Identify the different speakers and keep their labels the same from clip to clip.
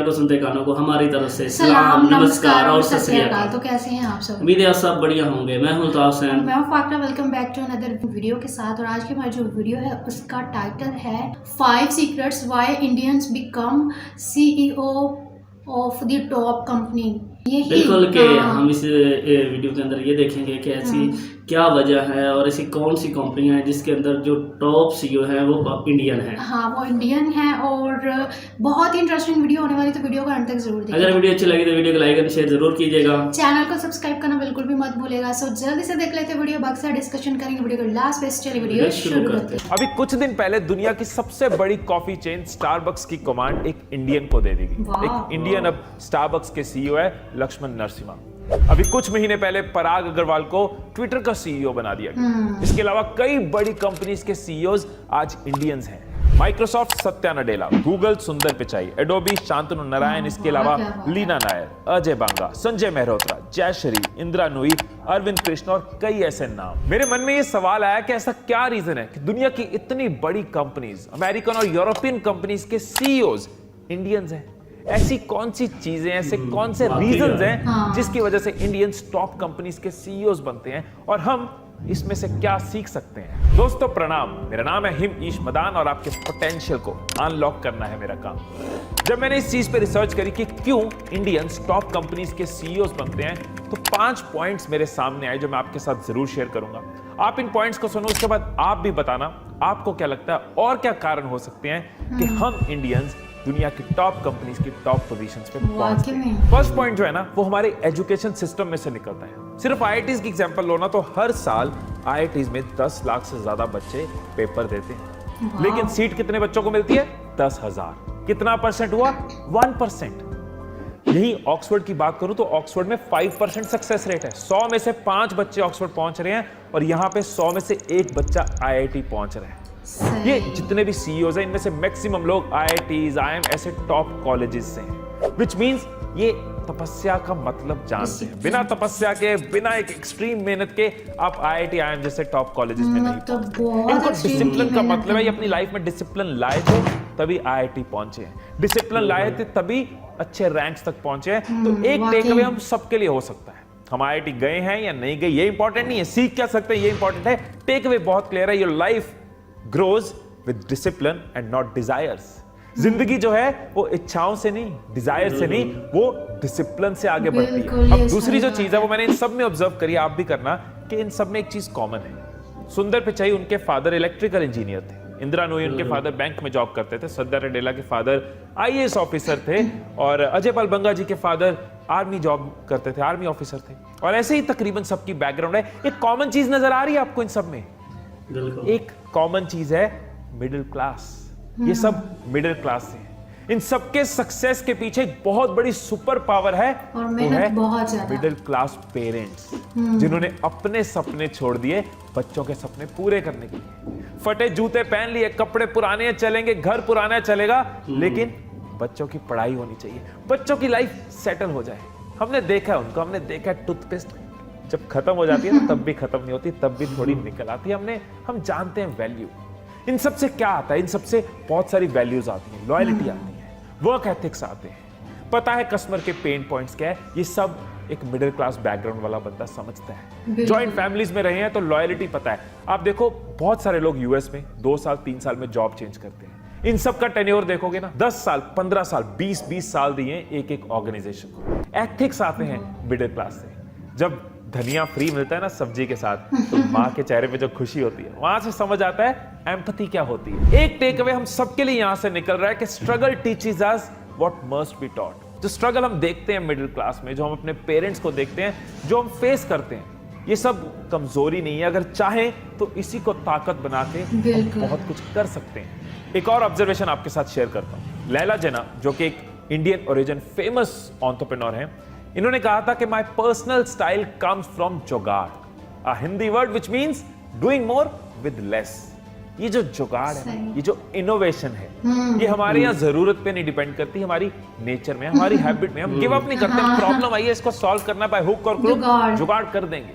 Speaker 1: को सुनते गानों को हमारी तरफ से
Speaker 2: सलाम,
Speaker 1: नमस्कार और सत श्री
Speaker 2: सत
Speaker 1: अकाल।
Speaker 2: तो कैसे हैं आप सब?
Speaker 1: उम्मीद है आप सब बढ़िया होंगे। मैं हूं तास
Speaker 2: और मैं हूं Fakhra. Welcome back to another video के साथ। और आज की हमारी जो वीडियो है उसका टाइटल है 5 secrets why Indians become CEO of the top company.
Speaker 1: बिल्कुल के हम इस वीडियो के अंदर ये देखेंगे कि ऐसी क्या वजह है और ऐसी कौन सी कंपनियां हैं जिसके अंदर जो टॉप सीईओ हैं वो इंडियन हैं।
Speaker 2: हाँ, वो इंडियन है और बहुत ही इंटरेस्टिंग वीडियो होने वाली, तो वीडियो को अंत तक जरूर देखिए।
Speaker 1: अगर वीडियो अच्छी लगी तो वीडियो को लाइक और शेयर जरूर कीजिएगा।
Speaker 2: चैनल को सब्सक्राइब करना बिल्कुल भी मत भूलेगा। सो जल्दी से देख लेते वीडियो, बाकी से डिस्कशन करेंगे वीडियो को लास्ट पे। चलिए वीडियो शुरू करते हैं।
Speaker 3: अभी कुछ दिन पहले दुनिया की सबसे बड़ी कॉफी चेन स्टारबक्स की कमांड एक इंडियन को दे दी गई। एक इंडियन अब स्टारबक्स के सीईओ है लक्ष्मण नरसिम्हा। अभी कुछ महीने पहले पराग अग्रवाल को ट्विटर का सीईओ बना दिया गया। इसके अलावा कई बड़ी कंपनीज के सीईओज आज इंडियंस हैं। माइक्रोसॉफ्ट सत्या नडेला, गूगल सुंदर पिचाई, एडोबी शांतनु नारायण, इसके अलावा लीना नायर, अजय बांगा, संजय मेहरोत्रा, जयश्री, इंदिरा नूई, अरविंद कृष्ण और कई ऐसे नाम। मेरे मन में ये सवाल आया कि ऐसा क्या रीजन है कि दुनिया की इतनी बड़ी कंपनीज, अमेरिकन और यूरोपियन कंपनीज के सीईओज इंडियंस हैं। ऐसी कौन सी चीजें, ऐसे कौन से रीजंस हैं जिसकी वजह से इंडियंस टॉप कंपनीज के सीईओज बनते हैं और हम इसमें से क्या सीख सकते हैं। दोस्तों प्रणाम, मेरा नाम है हिम ईश मदान और आपके पोटेंशियल को अनलॉक करना है मेरा काम। जब मैंने इस चीज पे रिसर्च करी कि क्यों इंडियंस टॉप कंपनीज के सीईओज बनते हैं, तो 5 पॉइंट्स मेरे सामने आए जो मैं आपके साथ जरूर शेयर करूंगा। आप इन पॉइंट्स को सुनो, उसके बाद आप भी बताना आपको क्या लगता है और क्या कारण हो सकते हैं कि हम इंडियंस दुनिया की टॉप कंपनीज की टॉप पोजीशंस पे पहुंचते हैं। फर्स्ट पॉइंट जो है ना, वो हमारे एजुकेशन सिस्टम में से निकलता है। सिर्फ आईआईटीज की एग्जांपल लो ना, तो हर साल आईआईटीज में 10 लाख से ज्यादा बच्चे पेपर देते हैं, लेकिन सीट कितने बच्चों को मिलती है? 10,000। कितना परसेंट हुआ? 1%। यही ऑक्सफोर्ड की बात करूं तो ऑक्सफोर्ड में 5% सक्सेस रेट है। 100 में से 5 बच्चे ऑक्सफोर्ड पहुंच रहे हैं और यहां पे 100 में से 1 बच्चा आईआईटी पहुंच रहा है। ये जितने भी सीईओज हैं, इनमें से मैक्सिमम लोग आईआईटीज, आईएम ऐसे टॉप कॉलेजेस से हैं, व्हिच मींस ये तपस्या का मतलब जानते हैं। बिना तपस्या के, बिना एक एक्सट्रीम मेहनत के आप आईआईटी, आईएम जैसे टॉप कॉलेजेस में नहीं पहुंचे। इनको डिसिप्लिन का मतलब है, ये अपनी लाइफ में डिसिप्लिन लाए थे तभी आईआईटी पहुंचे हैं, डिसिप्लिन लाए थे तभी अच्छे रैंक्स तक पहुंचे हैं। तो एक टेक अवे हम सबके लिए हो सकता है। हम आईआईटी गए हैं या नहीं गए ये इंपॉर्टेंट नहीं है, सीख क्या सकते हैं ये इंपॉर्टेंट है। टेक अवे बहुत क्लियर है, your life grows with discipline and not desires। जिंदगी जो है वो इच्छाओं से नहीं, डिजायर से नहीं, वो डिसिप्लिन से आगे बढ़ती है। अब दूसरी जो चीज है वो मैंने इन सब में ऑब्जर्व करी, आप भी करना, कि इन सब में एक चीज कॉमन है। सुंदर पिचाई, उनके फादर इलेक्ट्रिकल इंजीनियर थे। इंदिरा नूई, उनके फादर बैंक में जॉब करते थे। सत्या नडेला के फादर आईएएस ऑफिसर थे और अजय पाल बंगा जी के फादर आर्मी जॉब करते थे, आर्मी ऑफिसर थे। और ऐसे ही तकरीबन सबकी बैकग्राउंड है। एक कॉमन चीज नजर आ रही है आपको इन सब में? एक कॉमन चीज है मिडिल क्लास। ये सब मिडिल क्लास से हैं। इन सबके सक्सेस के पीछे एक बहुत बड़ी सुपर पावर है,
Speaker 2: और वो है
Speaker 3: मिडिल क्लास पेरेंट्स, जिन्होंने अपने सपने छोड़ दिए बच्चों के सपने पूरे करने के लिए। फटे जूते पहन लिए, कपड़े पुराने चलेंगे, घर पुराना चलेगा, लेकिन बच्चों की पढ़ाई होनी चाहिए, बच्चों की लाइफ सेटल हो जाए। हमने देखा है उनको, हमने देखा है टूथपेस्ट जब खत्म हो जाती है तो तब भी खत्म नहीं होती, तब भी थोड़ी निकल आती है। हम जानते हैं वैल्यू। इन सब से क्या आता है? इन सब से बहुत सारी वैल्यूज आती हैं, लॉयल्टी आती है, वर्क एथिक्स आते हैं, पता है कस्टमर के पेन पॉइंट्स क्या है। ये सब एक मिडिल क्लास बैकग्राउंड वाला बंदा समझता है। जॉइंट फैमिलीज में रहे हैं तो लॉयल्टी पता है। आप देखो बहुत सारे लोग यूएस में 2 साल 3 साल में जॉब चेंज करते हैं। इन सब का टेन्योर देखोगे ना, 10 साल 15 साल 20 साल दिए एक ऑर्गेनाइजेशन को। एथिक्स आते हैं मिडिल क्लास से। जब धनिया फ्री मिलता है ना सब्जी के साथ, तो माँ के चेहरे पे जो खुशी होती है, वहां से समझ आता है एम्पैथी क्या होती है। एक टेक अवे हम सबके लिए यहां से निकल रहा है कि struggle teaches us what must be taught. जो स्ट्रगल हम देखते हैं मिडिल क्लास में, जो हम अपने पेरेंट्स को देखते हैं, जो हम फेस करते हैं, ये सब कमजोरी नहीं है। अगर चाहें तो इसी को ताकत बना के हम बहुत कुछ कर सकते हैं। एक और ऑब्जर्वेशन आपके साथ शेयर करता हूं। लैला जना, जो कि एक इंडियन ओरिजिन फेमस एंटरप्रेन्योर हैं, इन्होंने कहा था कि my personal style comes from jugaad, a Hindi word which means doing more with less. ये जो जुगाड़ है, ये जो इनोवेशन है, ये हमारे यहाँ जरूरत पे नहीं डिपेंड करती, हमारी नेचर में, हमारी हैबिट में। हम गिव अप नहीं करते, प्रॉब्लम आई है इसको सॉल्व करना बाय हुक और क्रुक, जुगाड़ कर देंगे।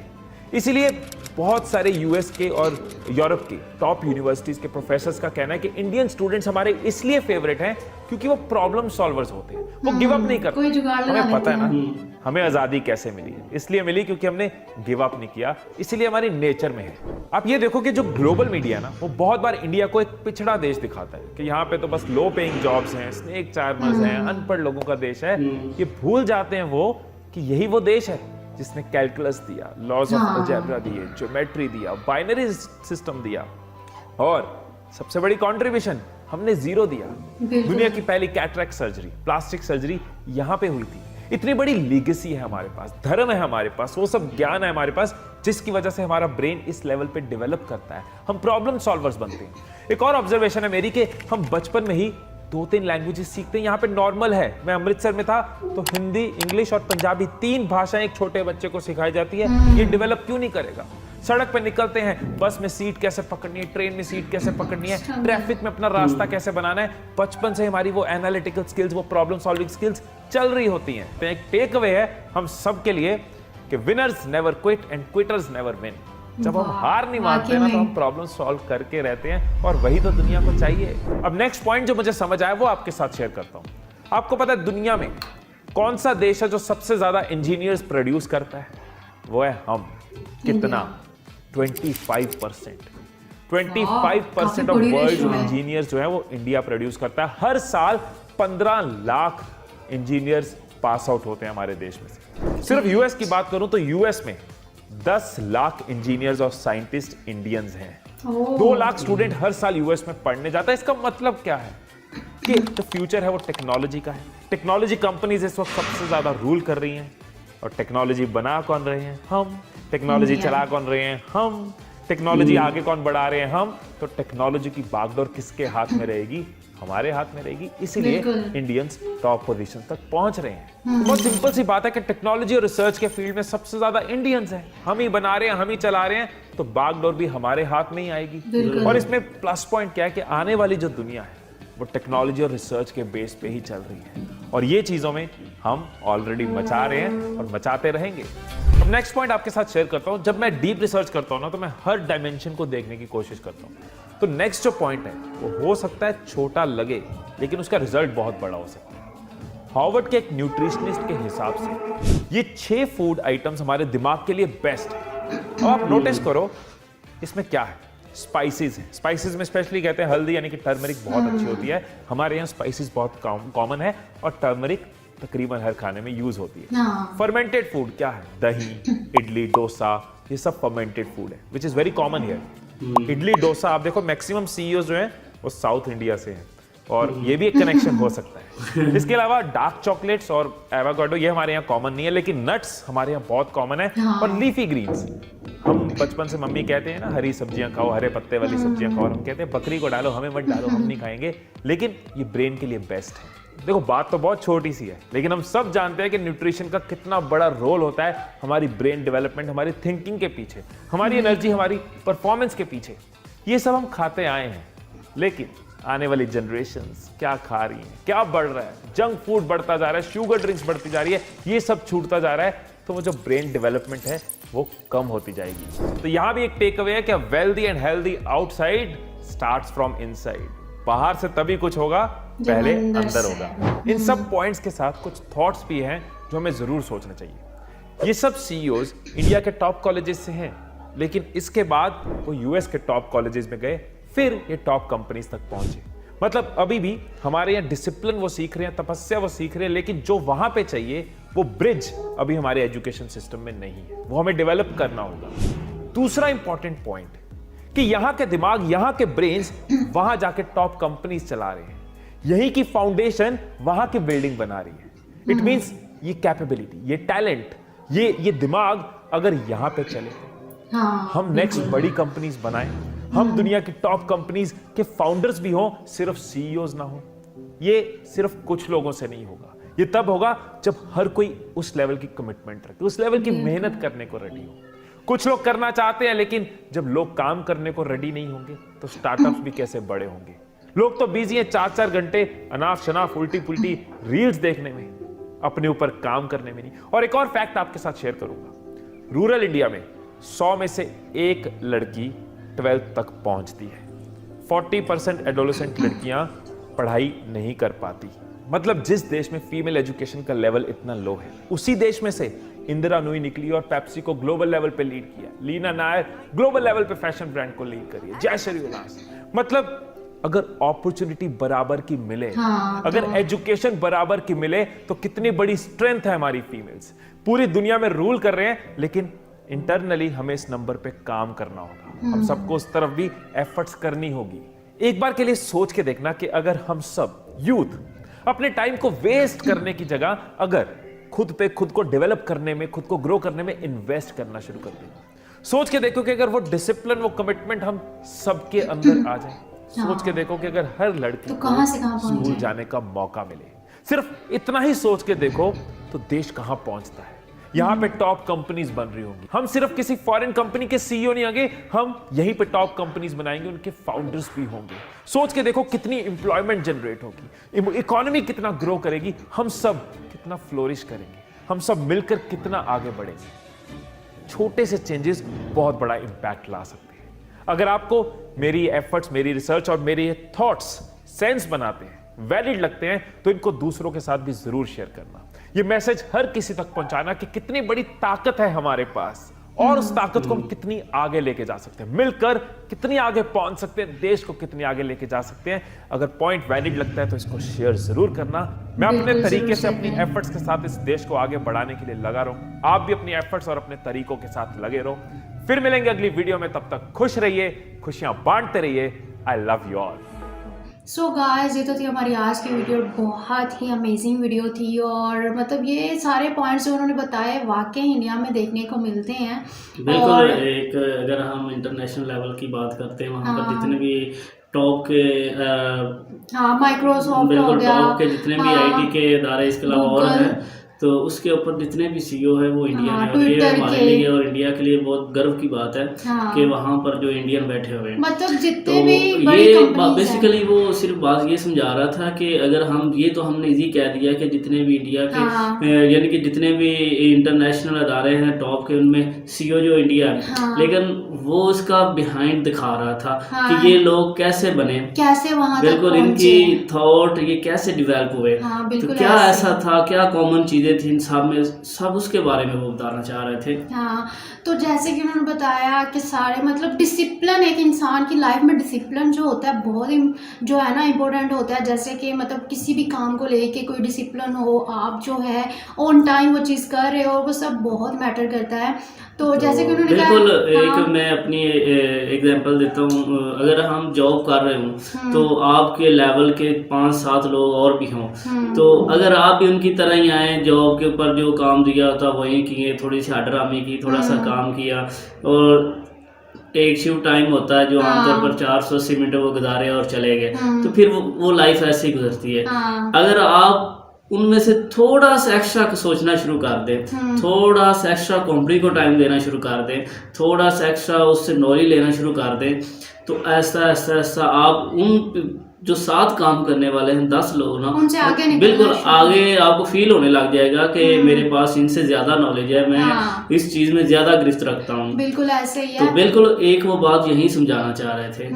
Speaker 3: इसीलिए बहुत सारे यूएस के और यूरोप की टॉप यूनिवर्सिटीज के प्रोफेसर्स का कहना है कि इंडियन स्टूडेंट्स हमारे इसलिए फेवरेट हैं क्योंकि वो प्रॉब्लम सॉल्वर्स होते हैं, वो गिव अप नहीं करते।
Speaker 2: कोई जुगाड़ लगा
Speaker 3: हमें पता है
Speaker 2: लेते
Speaker 3: ना हमें आजादी कैसे मिली है, इसलिए मिली क्योंकि हमने गिव अप नहीं किया, इसलिए हमारी नेचर में है। आप ये देखो कि जो ग्लोबल मीडिया ना वो बहुत बार इंडिया को एक पिछड़ा देश दिखाता है कि यहाँ पे तो बस लो पेइंग जॉब्स हैं, स्नेक चार्मर्स हैं, अनपढ़ लोगों का देश है। ये भूल जाते हैं वो कि यही वो देश है जिसने कैलकुलस दिया, लॉज ऑफ अलजेब्रा दिए, ज्योमेट्री दिया, बाइनरी सिस्टम दिया, और सबसे बड़ी कंट्रीब्यूशन हमने जीरो दिया। दुनिया की पहली कैटरेक्ट सर्जरी, प्लास्टिक सर्जरी यहां पे हुई थी। इतनी बड़ी लीगेसी है हमारे पास, धर्म है हमारे पास, वो सब ज्ञान है हमारे पास जिसकी वजह से हमारा ब्रेन इस लेवल पे डेवलप करता है, हम प्रॉब्लम सॉल्वर्स बनते हैं। एक और ऑब्जर्वेशन है मेरी कि हम बचपन में ही 2-3 लैंग्वेजेस सीखते हैं। यहाँ पे नॉर्मल है, मैं अमृतसर में था तो हिंदी, इंग्लिश और पंजाबी 3 भाषाएं एक छोटे बच्चे को सिखाई जाती है। ये डेवलप क्यों नहीं करेगा? सड़क पे निकलते हैं, बस में सीट कैसे पकड़नी है, ट्रेन में सीट कैसे पकड़नी है, ट्रैफिक में अपना रास्ता कैसे बनाना है, बचपन से हमारी वो एनालिटिकल स्किल्स, वो प्रॉब्लम सॉल्विंग स्किल्स चल रही होती हैं। तो एक टेक अवे है हम सब के लिए कि winners never quit and quitters never win. जब हम हार नहीं मानते ना तो हम प्रॉब्लम सॉल्व करके रहते हैं, और वही तो दुनिया को चाहिए। अब नेक्स्ट पॉइंट जो मुझे समझ आया वो आपके साथ शेयर करता हूं। आपको पता है दुनिया में कौन सा देश है जो सबसे ज्यादा इंजीनियर्स प्रोड्यूस करता है? वो है हम। कितना? 25%। 25% ऑफ वर्ल्ड इंजीनियर्स जो है वो इंडिया प्रोड्यूस करता है। हर साल 15 लाख इंजीनियर्स पास आउट होते हैं हमारे देश में से। सिर्फ यूएस की बात करूं तो यूएस में 10 लाख इंजीनियर्स और साइंटिस्ट इंडियंस हैं। 2 लाख स्टूडेंट हर साल यूएस में पढ़ने जाता है। इसका मतलब क्या है कि जो फ्यूचर है वो टेक्नोलॉजी का है। टेक्नोलॉजी कंपनीज इस वक्त सबसे ज्यादा रूल कर रही हैं, और टेक्नोलॉजी बना कौन रहे हैं? हम। टेक्नोलॉजी चला कौन रहे हैं? हम। टेक्नोलॉजी आगे कौन बढ़ा रहे हैं? हम। तो टेक्नोलॉजी की बागडोर किसके हाथ में रहेगी? हमारे हाथ में रहेगी। इसीलिए इंडियंस टॉप पोजीशन तक पहुंच रहे हैं। तो बहुत सिंपल सी बात है कि टेक्नोलॉजी और रिसर्च के फील्ड में सबसे ज्यादा इंडियंस हैं। हम ही बना रहे हैं, हम ही चला रहे हैं, तो बागडोर भी हमारे हाथ में ही आएगी। और इसमें प्लस पॉइंट क्या है कि आने वाली जो दुनिया है वो टेक्नोलॉजी और रिसर्च के बेस पे ही चल रही है, और ये चीजों में हम ऑलरेडी मचा रहे हैं और मचाते रहेंगे। अब नेक्स्ट पॉइंट आपके साथ शेयर करता हूं। जब मैं डीप रिसर्च करता हूं ना तो मैं हर डायमेंशन को देखने की कोशिश करता हूं। तो नेक्स्ट जो पॉइंट है वो हो सकता है छोटा लगे, लेकिन उसका रिजल्ट बहुत बड़ा हो सकता है। हार्वर्ड के एक न्यूट्रिशनिस्ट के हिसाब से ये 6 फूड आइटम्स हमारे दिमाग के लिए बेस्ट है। अब आप नोटिस करो इसमें क्या है? स्पाइसेस है। स्पाइसेस में स्पेशली कहते हैं हल्दी यानी कि टर्मरिक बहुत अच्छी होती है। हमारे यहाँ स्पाइसेस बहुत कॉमन है, और टर्मरिक तकरीबन हर खाने में यूज होती है। फर्मेंटेड फूड क्या है? दही, इडली, डोसा, ये सब फर्मेंटेड फूड है, which is very common here. Idli dosa आप देखो मैक्सिमम सीईओज जो हैं वो साउथ इंडिया से हैं, और ये भी एक कनेक्शन हो सकता है। इसके अलावा डार्क चॉकलेट्स और एवोकाडो ये हमारे यहाँ कॉमन नहीं है, लेकिन नट्स हमारे यहाँ बहुत कॉमन है। और लीफी ग्रीन्स, हम बचपन से मम्मी कहते हैं ना हरी सब्जियां खाओ, हरे पत्ते वाली सब्जियां खाओ, हम कहते हैं बकरी को डालो, हमें मत डालो, हम नहीं खाएंगे, लेकिन ये ब्रेन के लिए बेस्ट है। देखो बात तो बहुत छोटी सी है, लेकिन हम सब जानते हैं कि न्यूट्रिशन का कितना बड़ा रोल होता है हमारी ब्रेन डेवलपमेंट, हमारी थिंकिंग के पीछे, हमारी एनर्जी, हमारी परफॉर्मेंस के पीछे। ये सब हम खाते आए हैं, लेकिन आने वाली जनरेशंस क्या खा रही हैं, क्या बढ़ रहा है? जंक फूड बढ़ता जा रहा है, शुगर ड्रिंक्स बढ़ती जा रही है, ये सब छूटता जा रहा है, तो वो जो ब्रेन डेवलपमेंट है वो कम होती जाएगी। तो यहां भी एक टेक अवे है कि wealthy and healthy outside starts from inside. बाहर से तभी कुछ होगा, पहले अंदर होगा। इन सब पॉइंट्स के साथ कुछ थॉट्स भी हैं जो हमें जरूर सोचना चाहिए। ये सब सीईओज इंडिया के टॉप कॉलेजेस से हैं, लेकिन इसके बाद वो यूएस के टॉप कॉलेजेस में गए, फिर ये टॉप कंपनीज तक पहुंचे। मतलब अभी भी हमारे यहाँ डिसिप्लिन वो सीख रहे हैं, तपस्या वो सीख रहे हैं, लेकिन जो वहां पे चाहिए वो ब्रिज अभी हमारे एजुकेशन सिस्टम में नहीं है, वो हमें डेवलप करना होगा। दूसरा इंपॉर्टेंट पॉइंट कि यहाँ के दिमाग, यहाँ के ब्रेन्स वहां जाके टॉप कंपनीज चला रहे हैं, यही की फाउंडेशन वहां की बिल्डिंग बना रही है। इट मींस ये कैपेबिलिटी, ये टैलेंट, ये दिमाग अगर यहां पे चले, हम नेक्स्ट बड़ी कंपनीज बनाएं, हम दुनिया की टॉप कंपनीज के फाउंडर्स भी हों, सिर्फ सीईओज ना हो। ये सिर्फ कुछ लोगों से नहीं होगा, ये तब होगा जब हर कोई उस लेवल की कमिटमेंट रखे, उस लेवल की मेहनत करने को रेडी हो। कुछ लोग करना चाहते हैं, लेकिन जब लोग काम करने को रेडी नहीं होंगे तो स्टार्टअप्स भी कैसे बड़े होंगे। लोग तो बिजी हैं 4-4 घंटे अनाफ शनाफ उल्टी पुल्टी रील्स देखने में, अपने ऊपर काम करने में नहीं। और एक और फैक्ट आपके साथ शेयर करूंगा, रूरल इंडिया में 100 में से 1 लड़की 12th तक पहुंचती है। 40% एडोलेसेंट लड़कियां पढ़ाई नहीं कर पाती। मतलब जिस देश में फीमेल एजुकेशन का लेवल इतना लो है, उसी देश में से इंदिरा नूई निकली और पेप्सी को ग्लोबल लेवल पे लीड किया। लीना नायर ग्लोबल लेवल पे फैशन ब्रांड को लीड करी है। जय श्री उल्लास। मतलब अगर अपॉर्चुनिटी बराबर की मिले, अगर एजुकेशन बराबर की मिले, तो कितनी बड़ी स्ट्रेंथ है हमारी फीमेल्स। पूरी दुनिया में रूल कर रहे हैं, लेकिन इंटरनली हमें इस नंबर पे काम करना होगा। हम सबको उस तरफ भी एफर्ट्स करनी होगी। एक बार के लिए सोच के देखना कि अगर हम सब यूथ अपने टाइम को वेस्ट करने की जगह अगर खुद पे खुद को डेवलप करने में, खुद को ग्रो करने में इन्वेस्ट करना शुरू कर दें, सोच के देखो कि अगर वो डिसिप्लिन, वो कमिटमेंट हम सबके अंदर आ जाए। सोच के देखो कि अगर हर लड़की
Speaker 2: तो कहां से कहां
Speaker 3: स्कूल जाने का मौका मिले, सिर्फ इतना ही सोच के देखो तो देश कहां पहुंचता है। यहां पे टॉप कंपनीज बन रही होंगी। हम सिर्फ किसी फॉरेन कंपनी के सीईओ नहीं आएंगे, हम यहीं पे टॉप कंपनीज बनाएंगे, उनके फाउंडर्स भी होंगे। सोच के देखो कितनी एम्प्लॉयमेंट जनरेट होगी, इकोनॉमी कितना ग्रो करेगी, हम सब कितना फ्लोरिश करेंगे, हम सब मिलकर कितना आगे बढ़ेंगे। छोटे से चेंजेस बहुत बड़ा इंपैक्ट ला सकते हैं। अगर आपको मेरी एफर्ट्स, मेरी रिसर्च और मेरे थॉट्स सेंस बनाते हैं, वैलिड लगते हैं, तो इनको दूसरों के साथ भी जरूर शेयर करना। ये मैसेज हर किसी तक पहुंचाना कि कितनी बड़ी ताकत है हमारे पास और उस ताकत को हम कितनी आगे लेके जा सकते हैं, मिलकर कितनी आगे पहुंच सकते हैं, देश को कितनी आगे लेके जा सकते हैं। अगर पॉइंट वैलिड लगता है तो इसको शेयर जरूर करना। मैं अपने तरीके से अपनी एफर्ट्स के साथ इस देश को आगे बढ़ाने के लिए लगा रहूं। आप भी अपनी एफर्ट्स और अपने तरीकों के साथ लगे रहो। फिर मिलेंगे अगली वीडियो में, तब तक खुश रहिए, खुशियां बांटते रहिए। I love you all.
Speaker 2: So guys, ये तो थी हमारी आज की वीडियो। बहुत ही अमेजिंग वीडियो थी और मतलब ये सारे पॉइंट्स जो उन्होंने बताए वाकई इंडिया में देखने को मिलते हैं।
Speaker 1: बिल्कुल।
Speaker 2: और
Speaker 1: एक अगर हम इंटरनेशनल लेवल की बात करते हैं, वहाँ पर जितने भी टॉप के
Speaker 2: माइक्रोसॉफ्ट हो
Speaker 1: बिल्कुल
Speaker 2: गया,
Speaker 1: टॉप के जितने भी आईटी के इदारे, इसके अलावा और
Speaker 2: Google,
Speaker 1: हैं, तो उसके ऊपर जितने भी सीईओ है वो इंडिया में, और ये
Speaker 2: ट्विटर
Speaker 1: हमारे
Speaker 2: के,
Speaker 1: लिए और इंडिया के लिए बहुत गर्व की बात है कि वहाँ पर जो इंडियन बैठे हुए हैं।
Speaker 2: मतलब जितने
Speaker 1: तो
Speaker 2: भी बड़ी
Speaker 1: ये
Speaker 2: कंपनीज
Speaker 1: बेसिकली वो सिर्फ बात ये समझा रहा था कि अगर हम, ये तो हमने इजी कह दिया कि जितने भी इंडिया के यानी कि जितने भी इंटरनेशनल अदारे हैं टॉप के, उनमें सीईओ जो इंडिया है, लेकिन वो उसका बिहाइंड दिखा रहा था कि ये लोग कैसे बने,
Speaker 2: कैसे वहां तक
Speaker 1: बिल्कुल इनकी थॉट ये कैसे डेवलप हुए, तो क्या ऐसा था, क्या कॉमन चीजें थी इन सब में, सब उसके बारे में वो बताना चाह रहे थे।
Speaker 2: हाँ, तो जैसे कि उन्होंने बताया कि सारे मतलब डिसिप्लिन, एक इंसान की लाइफ में डिसिप्लिन जो होता है बहुत ही जो है ना इम्पोर्टेंट होता है। जैसे कि मतलब किसी भी काम को लेके कोई डिसिप्लिन हो, आप जो है ऑन टाइम वो चीज़ कर रहे हो, वो सब बहुत मैटर करता है। तो जैसे कि उन्होंने
Speaker 1: बिल्कुल
Speaker 2: कहा,
Speaker 1: एक मैं अपनी एग्जांपल देता हूँ। अगर हम जॉब कर रहे हों तो आपके लेवल के 5-7 लोग और भी हों, तो अगर आप भी उनकी तरह ही आए, जॉब के ऊपर जो काम दिया होता वही किए, थोड़ी सी हड्रामी की, थोड़ा सा काम किया, और एक शिफ्ट टाइम होता है जो आमतौर पर 480 मिनट वो गुजारे और चले गए, तो फिर वो लाइफ ऐसे ही गुजरती है। अगर आप उनमें से थोड़ा सा एक्स्ट्रा सोचना शुरू कर दें, थोड़ा सा एक्स्ट्रा कंपनी को टाइम देना शुरू कर दें, थोड़ा सा एक्स्ट्रा उससे नॉलेज लेना शुरू कर दें, तो ऐसा ऐसा ऐसा आप उन जो साथ काम करने वाले हैं 10 लोग ना,
Speaker 2: उनसे आगे
Speaker 1: बिल्कुल आगे आपको फील होने लग जाएगा कि मेरे पास इनसे ज्यादा नॉलेज है, मैं इस चीज में ज्यादा गिरफ्त रखता हूँ।
Speaker 2: बिल्कुल ऐसे ही
Speaker 1: तो
Speaker 2: है।
Speaker 1: बिल्कुल एक वो बात यही समझाना चाह रहे थे।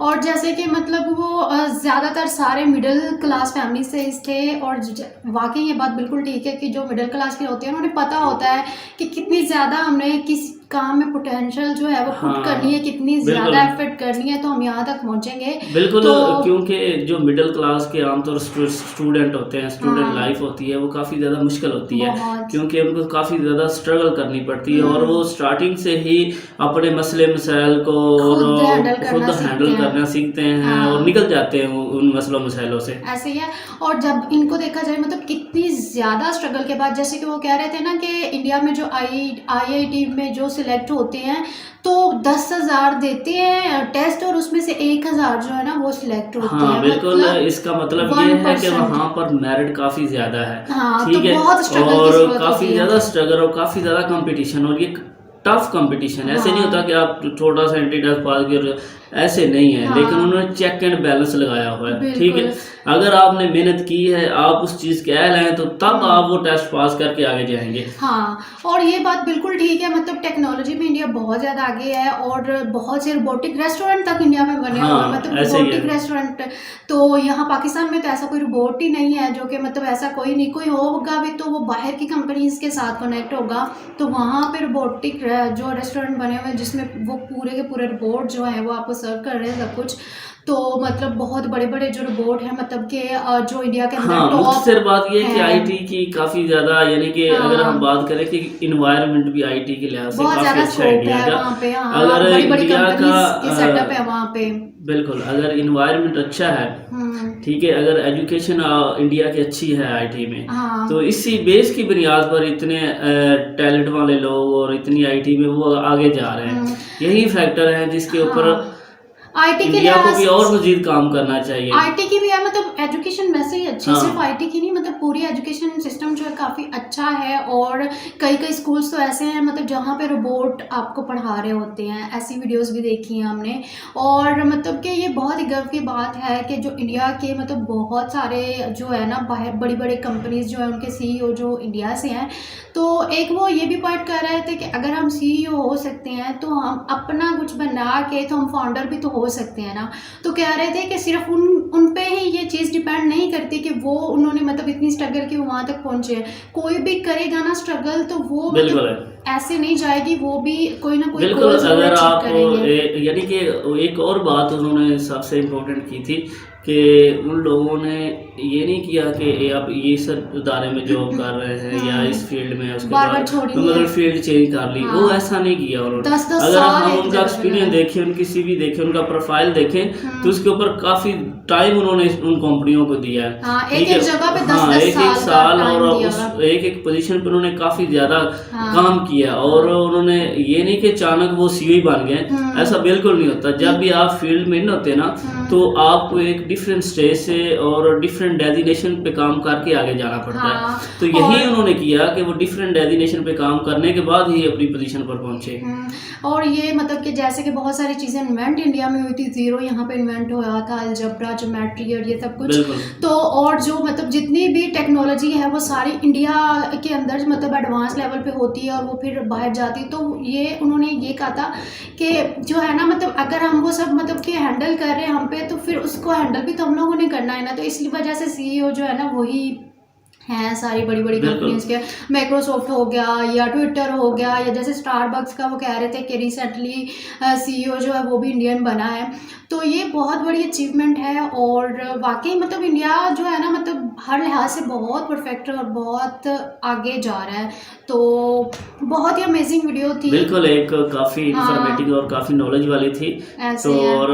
Speaker 2: और जैसे कि मतलब वो ज़्यादातर सारे मिडिल क्लास फैमिली से थे, और वाकई ये बात बिल्कुल ठीक है कि जो मिडिल क्लास के होते हैं उन्हें पता होता है कि कितनी ज़्यादा हमने किस काम में पोटेंशियल जो है वो पुट करनी है, कितनी ज़्यादा एफर्ट करनी है, तो हम यहाँ तक पहुँचेंगे।
Speaker 1: बिल्कुल,
Speaker 2: तो
Speaker 1: क्योंकि जो मिडिल क्लास के आमतौर स्टूडेंट होते हैं, स्टूडेंट लाइफ होती है, वो काफ़ी ज़्यादा मुश्किल होती है, क्योंकि उनको काफ़ी ज़्यादा स्ट्रगल करनी पड़ती है, और वो स्टार्टिंग से ही अपने मसले मसाइल को खुद हैंडल करना सीखते हैं और निकल जाते हैं उन मसलों मसाइलों से।
Speaker 2: ऐसे ही है। और जब इनको देखा जाए मतलब कितनी ज़्यादा स्ट्रगल के बाद, जैसे कि वो कह रहे थे ना कि इंडिया में जो IIT में जो सिलेक्ट होते हैं तो 10,000 देते हैं टेस्ट, और उसमें से 1,000 जो है ना वो सिलेक्ट होते हैं।
Speaker 1: बिल्कुल, इसका मतलब ये है कि वहाँ पर मेरिट काफ़ी ज़्यादा है, ठीक है, और काफ़ी ज़्यादा स्ट्रगल और काफ़ी ज़्यादा कंपटीशन, और ये टफ कंपटीशन। ऐसे नहीं होता कि आप थोड़ा सा एंट्री टेस्ट पास कर ऐसे नहीं है।
Speaker 2: हाँ।
Speaker 1: लेकिन उन्होंने चेक एंड बैलेंस लगाया हुआ है, ठीक है।
Speaker 2: बिल्कुल।
Speaker 1: अगर आपने मेहनत की है, आप उस चीज़ के अहल हैं, तो तब आप वो टेस्ट पास करके आगे जाएंगे।
Speaker 2: हाँ, और ये बात बिल्कुल ठीक है, मतलब टेक्नोलॉजी में इंडिया बहुत ज़्यादा आगे है और बहुत से रोबोटिक रेस्टोरेंट तक इंडिया में बने हुए हैं,
Speaker 1: हाँ,
Speaker 2: मतलब
Speaker 1: ऐसे ही है।
Speaker 2: Robotic restaurant. तो यहाँ पाकिस्तान में तो ऐसा कोई रोबोट ही नहीं है, जो कि मतलब ऐसा कोई नहीं, कोई होगा भी तो वो बाहर की कंपनीज के साथ कनेक्ट होगा। तो वहाँ पे रोबोटिक जो रेस्टोरेंट बने हुए हैं, जिसमें वो पूरे के पूरे रोबोट जो है वो आपको सर्व कर रहे हैं सब कुछ। तो मतलब बहुत बड़े बड़े जो रोबोट हैं, मतलब कि जो इंडिया के अंदर
Speaker 1: हाँ,
Speaker 2: टॉप
Speaker 1: मुख्तसर बात ये है कि
Speaker 2: है।
Speaker 1: आईटी की काफ़ी ज़्यादा, यानी कि अगर हम
Speaker 2: हाँ।
Speaker 1: बात करें कि इन्वायरमेंट भी आईटी के लिहाज से
Speaker 2: बहुत
Speaker 1: काफ़ी
Speaker 2: ज़्यादा
Speaker 1: अच्छा है
Speaker 2: स्कोप
Speaker 1: इंडिया
Speaker 2: है
Speaker 1: का।
Speaker 2: वहाँ पे। हाँ,
Speaker 1: अगर
Speaker 2: बड़ी बड़ी
Speaker 1: इंडिया
Speaker 2: कंपनीज
Speaker 1: का
Speaker 2: के सेटअप है वहाँ पे।
Speaker 1: बिल्कुल, अगर इन्वायरमेंट अच्छा है, ठीक है, अगर एजुकेशन इंडिया की अच्छी है आईटी में,
Speaker 2: हाँ।
Speaker 1: तो इसी बेस की बुनियाद पर इतने टैलेंट वाले लोग और इतनी आईटी में वो आगे जा रहे हैं। यही फैक्टर है जिसके ऊपर
Speaker 2: हाँ, आईटी के
Speaker 1: इंडिया को भी और
Speaker 2: लिहाज
Speaker 1: मजीद काम करना चाहिए।
Speaker 2: आईटी की भी है, मतलब एजुकेशन वैसे ही अच्छी है,
Speaker 1: हाँ।
Speaker 2: सिर्फ आईटी की नहीं, मतलब पूरी एजुकेशन सिस्टम जो है काफ़ी अच्छा है। और कई कई स्कूल्स तो ऐसे हैं मतलब जहाँ पे रोबोट आपको पढ़ा रहे होते हैं, ऐसी वीडियोस भी देखी हैं हमने। और मतलब कि ये बहुत ही गर्व की बात है कि जो इंडिया के मतलब बहुत सारे जो है ना बाहर बड़ी बड़ी कंपनीज जो है उनके सीईओ जो इंडिया से हैं। तो एक वो ये भी पॉइंट कर रहे थे कि अगर हम सीईओ हो सकते हैं तो हम अपना कुछ बना के तो हम फाउंडर भी तो हो सकते हैं ना। तो कह रहे थे कि सिर्फ उन पे ही ये चीज़ डिपेंड नहीं करती कि वो उन्होंने मतलब इतनी स्ट्रगल की वो वहाँ तक पहुँचे हैं। कोई भी करेगा ना स्ट्रगल तो वो
Speaker 1: बिल्कुल
Speaker 2: मतलब
Speaker 1: है।
Speaker 2: ऐसे नहीं जाएगी, वो भी कोई ना कोई
Speaker 1: बिल्कुल,
Speaker 2: गोल जरूर
Speaker 1: अगर
Speaker 2: अचीव
Speaker 1: आप
Speaker 2: करेंगे।
Speaker 1: यानी कि एक और बात उन्होंने सबसे इम्पोर्टेंट की थी कि उन लोगों ने ये नहीं किया कि आप ये सब इदारे में जॉब कर रहे हैं या इस फील्ड में, उसके
Speaker 2: बार बार
Speaker 1: बाद
Speaker 2: छोड़ी
Speaker 1: मतलब
Speaker 2: है।
Speaker 1: फील्ड चेंज कर ली, वो
Speaker 2: हाँ।
Speaker 1: ऐसा नहीं किया उन्होंने।
Speaker 2: 10-10
Speaker 1: अगर
Speaker 2: साल
Speaker 1: हम
Speaker 2: एक
Speaker 1: उनका
Speaker 2: जगह पे
Speaker 1: एक्सपीरियंस
Speaker 2: लगाए।
Speaker 1: देखें, उनकी सीवी देखें, उनका प्रोफाइल देखें, तो उसके ऊपर काफ़ी टाइम उन्होंने उन कंपनियों को दिया है।
Speaker 2: हाँ,
Speaker 1: ठीक
Speaker 2: एक-एक
Speaker 1: है?
Speaker 2: जगह पे
Speaker 1: हाँ,
Speaker 2: 10-10
Speaker 1: एक एक
Speaker 2: साल का
Speaker 1: साल
Speaker 2: टाइम
Speaker 1: और
Speaker 2: दिया
Speaker 1: उस
Speaker 2: हुआ।
Speaker 1: एक एक पोजीशन पर उन्होंने काफ़ी ज़्यादा
Speaker 2: हाँ।
Speaker 1: काम किया। और उन्होंने ये नहीं कि अचानक वो सीईओ बन गए, ऐसा बिल्कुल नहीं होता। जब भी आप फील्ड में नहीं होते ना, तो आपको एक डिफरेंट स्टेज से और डिफरेंट डेजिग्नेशन पे काम करके आगे जाना पड़ता
Speaker 2: हाँ,
Speaker 1: है। तो यही उन्होंने किया कि वो डिफरेंट डेजिग्नेशन पे काम करने के बाद ही अपनी पोजीशन पर पहुंचे।
Speaker 2: और ये मतलब कि जैसे कि बहुत सारी चीज़ें इन्वेंट इंडिया में हुई थी, ज़ीरो यहाँ पे इन्वेंट हुआ था, अलजबरा, ज्योमेट्री और ये सब कुछ।
Speaker 1: बिल्कुल।
Speaker 2: तो और जो मतलब जितनी भी टेक्नोलॉजी है वो सारी इंडिया के अंदर मतलब एडवांस लेवल पे होती है और वो फिर बाहर जाती है। तो ये उन्होंने ये कहा था कि जो है ना मतलब अगर हम वो सब मतलब कि हैंडल कर रहे हैं हम पे, तो फिर उसको हैंडल भी तो हम लोगों ने करना है ना। तो इसलिए वजह से सीईओ जो है ना वही हैं सारी बड़ी बड़ी
Speaker 1: बिल्कुल।
Speaker 2: कंपनीज के। माइक्रोसॉफ्ट हो गया या ट्विटर हो गया या जैसे स्टारबक्स का वो कह रहे थे कि रिसेंटली सीईओ जो है वो भी इंडियन बना है। तो ये बहुत बड़ी अचीवमेंट है और वाकई मतलब इंडिया जो है ना मतलब हर लिहाज से बहुत परफेक्ट और बहुत आगे जा रहा है। तो बहुत ही अमेजिंग वीडियो थी।
Speaker 1: बिल्कुल, एक काफ़ी
Speaker 2: हाँ।
Speaker 1: इंफॉर्मेटिव और काफ़ी नॉलेज वाली थी।
Speaker 2: ऐसे
Speaker 1: तो
Speaker 2: है।
Speaker 1: और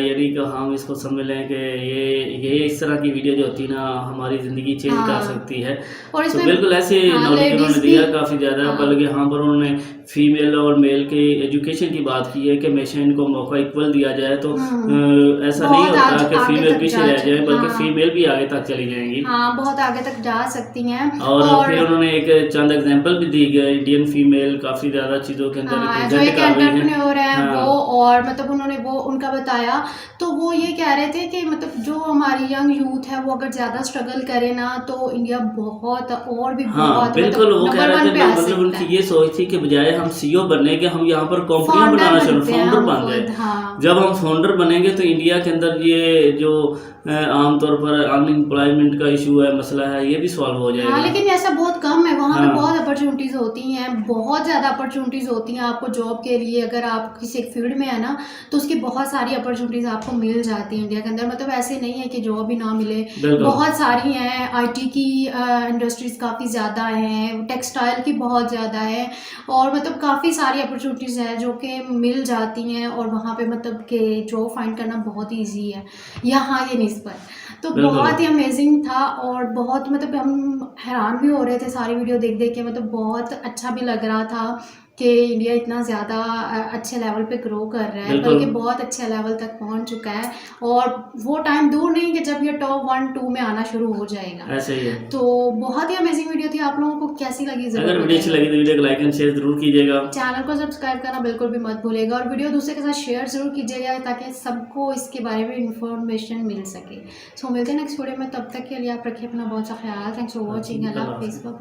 Speaker 1: यानी कि हम इसको समझ लें कि ये इस तरह की वीडियो जो होती है ना, हमारी ज़िंदगी चेंज कर
Speaker 2: हाँ।
Speaker 1: सकती है।
Speaker 2: और
Speaker 1: तो
Speaker 2: इसमें
Speaker 1: बिल्कुल ऐसे
Speaker 2: हाँ,
Speaker 1: नॉलेज
Speaker 2: लेडीज
Speaker 1: उन्होंने
Speaker 2: भी।
Speaker 1: दिया काफ़ी ज़्यादा।
Speaker 2: हाँ।
Speaker 1: बल्कि यहाँ पर उन्होंने फीमेल और मेल के एजुकेशन की बात की है कि हमेशा इनको मौका इक्वल दिया जाए। तो ऐसा नहीं
Speaker 2: बहुत
Speaker 1: होता कि
Speaker 2: आगे
Speaker 1: फीमेल
Speaker 2: तक
Speaker 1: पीछे
Speaker 2: जा
Speaker 1: रह जाए, बल्कि
Speaker 2: हाँ।
Speaker 1: फीमेल भी आगे तक चली जाएंगी।
Speaker 2: हाँ, बहुत आगे तक जा सकती हैं।
Speaker 1: और फिर उन्होंने एक चंद एग्जांपल भी दी गए, इंडियन फीमेल काफ़ी ज़्यादा चीज़ों के अंदर
Speaker 2: हाँ, जो
Speaker 1: रिप्रेजेंट
Speaker 2: एक
Speaker 1: कर रही हैं।
Speaker 2: एंटरप्रेन्योर है
Speaker 1: हाँ।
Speaker 2: वो, और मतलब उन्होंने वो उनका बताया। तो वो ये कह रहे थे कि मतलब जो हमारी यंग यूथ है वो अगर ज़्यादा स्ट्रगल करे ना तो इंडिया बहुत और भी
Speaker 1: हाँ,
Speaker 2: बहुत
Speaker 1: बिल्कुल,
Speaker 2: मतलब
Speaker 1: वो कह
Speaker 2: नंबर
Speaker 1: रहे
Speaker 2: 1
Speaker 1: थे
Speaker 2: पे आ
Speaker 1: मतलब
Speaker 2: सकता
Speaker 1: उनकी
Speaker 2: है।
Speaker 1: ये सोच थी कि बजाय हम सीईओ बनने के, हम यहाँ पर कंपनियां
Speaker 2: फाउंडर
Speaker 1: बनाना शुरू,
Speaker 2: बनते हैं
Speaker 1: फाउंडर
Speaker 2: हम
Speaker 1: बन
Speaker 2: खुद।
Speaker 1: जाए।
Speaker 2: हाँ।
Speaker 1: जब हम फाउंडर बनेंगे तो इंडिया के अंदर ये जो आमतौर पर अनएम्प्लॉयमेंट का इशू है, मसला है, ये भी सॉल्व हो
Speaker 2: हाँ,
Speaker 1: जाएगा।
Speaker 2: लेकिन ऐसा बहुत कम है, वहाँ पे
Speaker 1: हाँ।
Speaker 2: बहुत अपॉर्चुनिटीज़ होती हैं, बहुत ज़्यादा अपॉर्चुनिटीज़ होती हैं आपको जॉब के लिए। अगर आप किसी एक फील्ड में है ना तो उसकी बहुत सारी अपॉर्चुनिटीज़ आपको मिल जाती हैं इंडिया के अंदर। मतलब ऐसे नहीं है कि जॉब ही ना मिले,
Speaker 1: बिल्कुल।
Speaker 2: बहुत सारी हैं। आईटी की इंडस्ट्रीज़ काफ़ी ज़्यादा हैं, टेक्सटाइल की बहुत ज़्यादा है, और मतलब काफ़ी सारी अपॉर्चुनिटीज़ हैं जो कि मिल जाती हैं। और वहाँ पे मतलब कि जॉब फाइंड करना बहुत ईजी है यहाँ ये निस्बत। तो
Speaker 1: बिल्कुल।
Speaker 2: बहुत ही अमेजिंग था और बहुत मतलब हम हैरान भी हो रहे थे सारी वीडियो देख देख के। मतलब बहुत अच्छा भी लग रहा था कि इंडिया इतना ज़्यादा अच्छे लेवल पे ग्रो कर रहा है,
Speaker 1: बिल्कुल।
Speaker 2: बल्कि बहुत अच्छे लेवल तक पहुंच चुका है। और वो टाइम दूर नहीं कि जब ये टॉप 1-2 में आना शुरू हो जाएगा।
Speaker 1: ऐसे ही है।
Speaker 2: तो बहुत ही अमेजिंग वीडियो थी। आप लोगों को कैसी लगी
Speaker 1: अगर
Speaker 2: ज़रूर
Speaker 1: वीडियो अच्छी
Speaker 2: बताइएगा।
Speaker 1: लगी तो वीडियो को लाइक एंड शेयर जरूर कीजिएगा।
Speaker 2: चैनल को सब्सक्राइब करना बिल्कुल भी मत भूलिएगा और वीडियो दूसरे के साथ शेयर जरूर कीजिएगा ताकि सबको इसके बारे में इंफॉर्मेशन मिल सके। सो मिलते हैं नेक्स्ट वीडियो में, तब तक के लिए आप रखिए अपना बहुत सा ख्याल। Thanks for watching. अल्लाह हाफिज़।